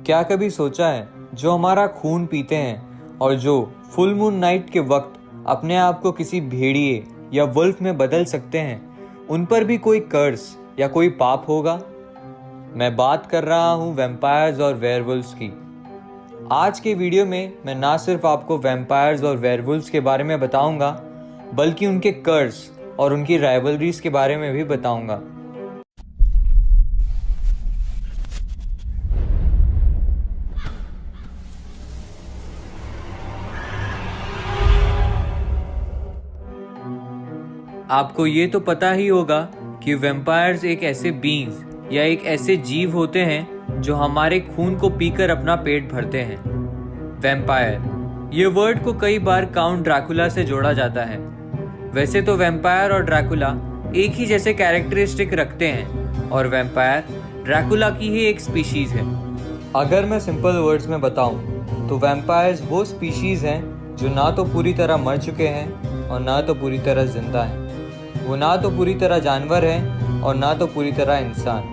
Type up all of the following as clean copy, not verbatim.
क्या कभी सोचा है, जो हमारा खून पीते हैं और जो फुल मून नाइट के वक्त अपने आप को किसी भेड़िए या वुल्फ में बदल सकते हैं, उन पर भी कोई कर्स या कोई पाप होगा? मैं बात कर रहा हूँ वैम्पायर्स और वेयरवुल्व्स की। आज के वीडियो में मैं ना सिर्फ आपको वैम्पायर्स और वेयरवुल्व्स के बारे में बताऊंगा, बल्कि उनके कर्स और उनकी राइवलरीज के बारे में भी बताऊंगा। आपको ये तो पता ही होगा कि वैम्पायर्स एक ऐसे बीइंग्स या एक ऐसे जीव होते हैं जो हमारे खून को पीकर अपना पेट भरते हैं। वैम्पायर ये वर्ड को कई बार काउंट ड्रैकुला से जोड़ा जाता है। वैसे तो वैम्पायर और ड्रैकुला एक ही जैसे कैरेक्टरिस्टिक रखते हैं और वैम्पायर ड्रैकुला की ही एक स्पीशीज है। अगर मैं सिंपल वर्ड्स में बताऊं तो वैम्पायर्स वो स्पीशीज हैं जो ना तो पूरी तरह मर चुके हैं और ना तो पूरी तरह जिंदा हैं। वो ना तो पूरी तरह जानवर हैं और ना तो पूरी तरह इंसान।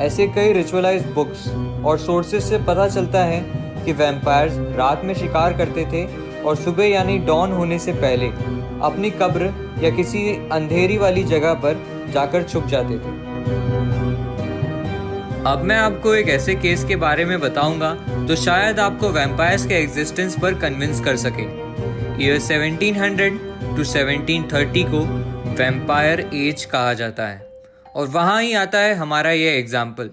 ऐसे कई रिचुअलाइज्ड बुक्स और सोर्सेज से पता चलता है कि वैम्पायर्स रात में शिकार करते थे और सुबह यानी डॉन होने से पहले अपनी कब्र या किसी अंधेरी वाली जगह पर जाकर छुप जाते थे। अब मैं आपको एक ऐसे केस के बारे में बताऊंगा जो शायद आपको वैम्पायर्स के एग्जिस्टेंस पर कन्विंस कर सके। ईयर 1700 टू 1730 को वैम्पायर एज कहा जाता है और वहाँ ही आता है हमारा ये एग्जाम्पल।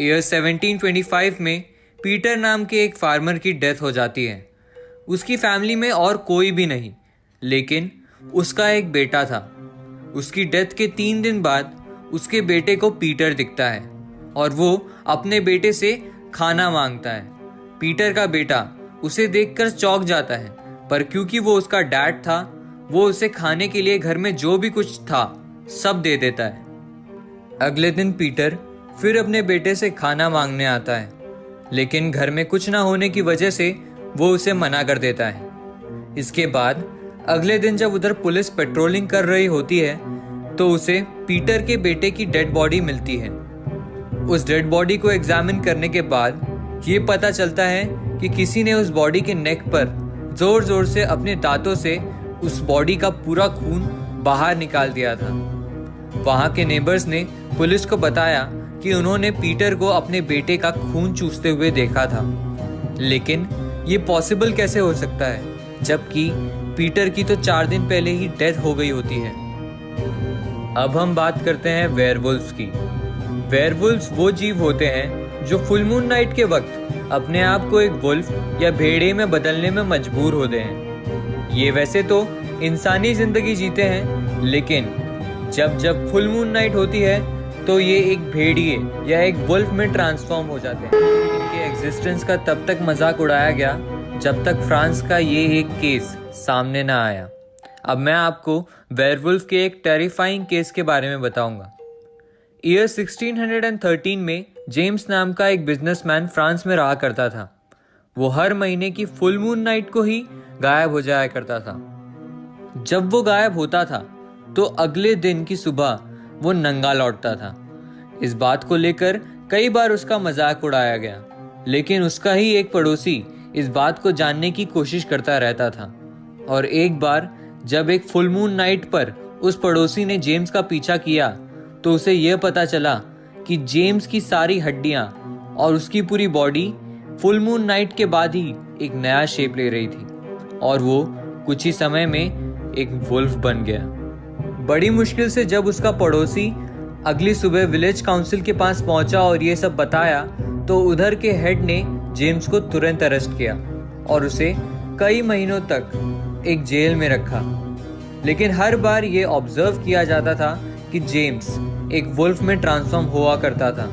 ईयर 1725 में पीटर नाम के एक फार्मर की डेथ हो जाती है। उसकी फैमिली में और कोई भी नहीं, लेकिन उसका एक बेटा था। उसकी डेथ के 3 दिन बाद उसके बेटे को पीटर दिखता है और वो अपने बेटे से खाना मांगता है। पीटर का बेटा उसे देखकर चौंक जाता है, पर क्योंकि वो उसका डैड था, वो उसे खाने के लिए घर में जो भी कुछ था सब दे देता है। अगले दिन पीटर फिर अपने बेटे से खाना मांगने आता है, लेकिन घर में कुछ ना होने की वजह से वो उसे मना कर देता है। इसके बाद अगले दिन जब उधर पुलिस पेट्रोलिंग कर रही होती है तो उसे पीटर के बेटे की डेड बॉडी मिलती है। उस डेड बॉडी को एग्जामिन करने के बाद ये पता चलता है कि किसी ने उस बॉडी के नेक पर जोर जोर से अपने दांतों से उस बॉडी का पूरा खून बाहर निकाल दिया था। वहां के नेबर्स ने पुलिस को बताया कि उन्होंने पीटर को अपने बेटे का खून चूसते हुए देखा था, लेकिन ये पॉसिबल कैसे हो सकता है जबकि पीटर की तो 4 दिन पहले ही डेथ हो गई होती है। अब हम बात करते हैं वेयरवुल्व्स की। वेयरवुल्व्स वो जीव होते हैं जो फुल मून नाइट के वक्त अपने आप को एक वुल्फ या भेड़िए में बदलने में मजबूर होते हैं। ये वैसे तो इंसानी जिंदगी जीते हैं, लेकिन जब जब फुल मून नाइट होती है तो ये एक भेड़िए या एक वुल्फ में ट्रांसफॉर्म हो जाते हैं। इनके एग्जिस्टेंस का तब तक मजाक उड़ाया गया जब तक फ्रांस का ये एक केस सामने ना आया। अब मैं आपको वेयरवुल्फ के एक टेरिफाइंग केस के बारे में बताऊंगा। ईयर 1613 में जेम्स नाम का एक बिजनेसमैन फ्रांस में रहा करता था। वो हर महीने की फुल मून नाइट को ही गायब हो जाया करता था। जब वो गायब होता था तो अगले दिन की सुबह वो नंगा लौटता था। इस बात को लेकर कई बार उसका मजाक उड़ाया गया, लेकिन उसका ही एक पड़ोसी इस बात को जानने की कोशिश करता रहता था। और एक बार जब एक फुल मून नाइट पर उस पड़ोसी ने जेम्स का पीछा किया तो उसे यह पता चला कि जेम्स की सारी हड्डियां और उसकी पूरी बॉडी फुल मून नाइट के बाद ही एक नया शेप ले रही थी और वो कुछ ही समय में एक वुल्फ बन गया। बड़ी मुश्किल से जब उसका पड़ोसी अगली सुबह विलेज काउंसिल के पास पहुंचा और ये सब बताया तो उधर के हेड ने जेम्स को तुरंत अरेस्ट किया और उसे कई महीनों तक एक जेल में रखा। लेकिन हर बार ये ऑब्जर्व किया जाता था कि जेम्स एक वुल्फ में ट्रांसफॉर्म हुआ करता था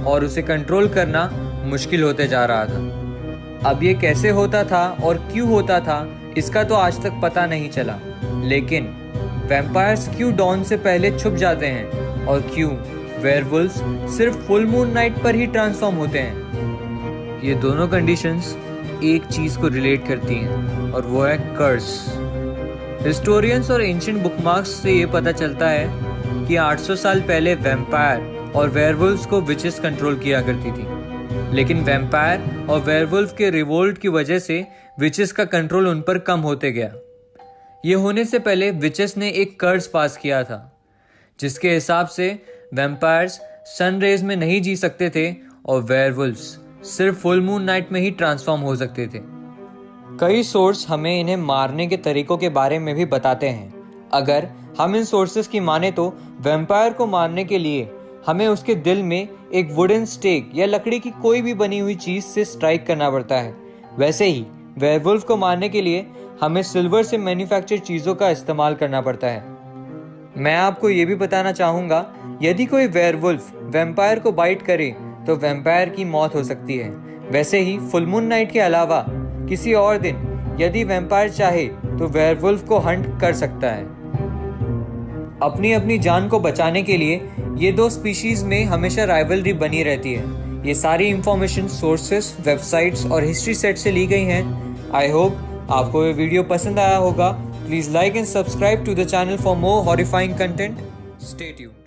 और उसे कंट्रोल करना मुश्किल होते जा रहा था। अब ये कैसे होता था और क्यों होता था इसका तो आज तक पता नहीं चला, लेकिन वैम्पायर्स क्यों डॉन से पहले छुप जाते हैं और क्यों वेयरवुल्व्स सिर्फ फुल मून नाइट पर ही ट्रांसफॉर्म होते हैं, ये दोनों कंडीशंस एक चीज को रिलेट करती हैं और वो है कर्स। हिस्टोरियंस और एंशिएंट बुकमार्क्स से ये पता चलता है कि 800 साल पहले वैम्पायर और वेयरवुल्व्स को विचेस कंट्रोल किया करती थी। लेकिन वैम्पायर और वेयरवुल्फ के रिवोल्ट की वजह से विचेस का कंट्रोल उन पर कम होते गया। ये होने से पहले विचेस ने एक कर्ज पास किया था जिसके हिसाब से वैम्पायर्स सन रेज में नहीं जी सकते थे और वेयरवुल्फ्स सिर्फ फुल मून नाइट में ही ट्रांसफॉर्म हो सकते थे। कई सोर्स हमें इन्हें मारने के तरीकों के बारे में भी बताते हैं। अगर हम इन सोर्सेस की माने तो वैम्पायर को मारने के लिए हमें उसके दिल में एक वुडन स्टेक या लकड़ी की कोई भी बनी हुई चीज से स्ट्राइक करना पड़ता है। वैसे ही वेयरवुल्फ को मारने के लिए हमें सिल्वर से मैन्युफैक्चर चीजों का इस्तेमाल करना पड़ता है। मैं आपको ये भी बताना चाहूंगा, यदि कोई वेयरवुल्फ वैम्पायर को बाइट करे तो वैम्पायर की मौत हो सकती है। वैसे ही फुल मून नाइट के अलावा किसी और दिन यदि वैम्पायर चाहे तो वेयरवुल्फ को हंट कर सकता है। अपनी अपनी जान को बचाने के लिए ये दो स्पीशीज में हमेशा राइवलरी बनी रहती है। ये सारी इंफॉर्मेशन सोर्सेस, वेबसाइट्स और हिस्ट्री सेट से ली गई हैं। आई होप आपको ये वीडियो पसंद आया होगा। Please like and subscribe to the channel for more horrifying content. Stay tuned.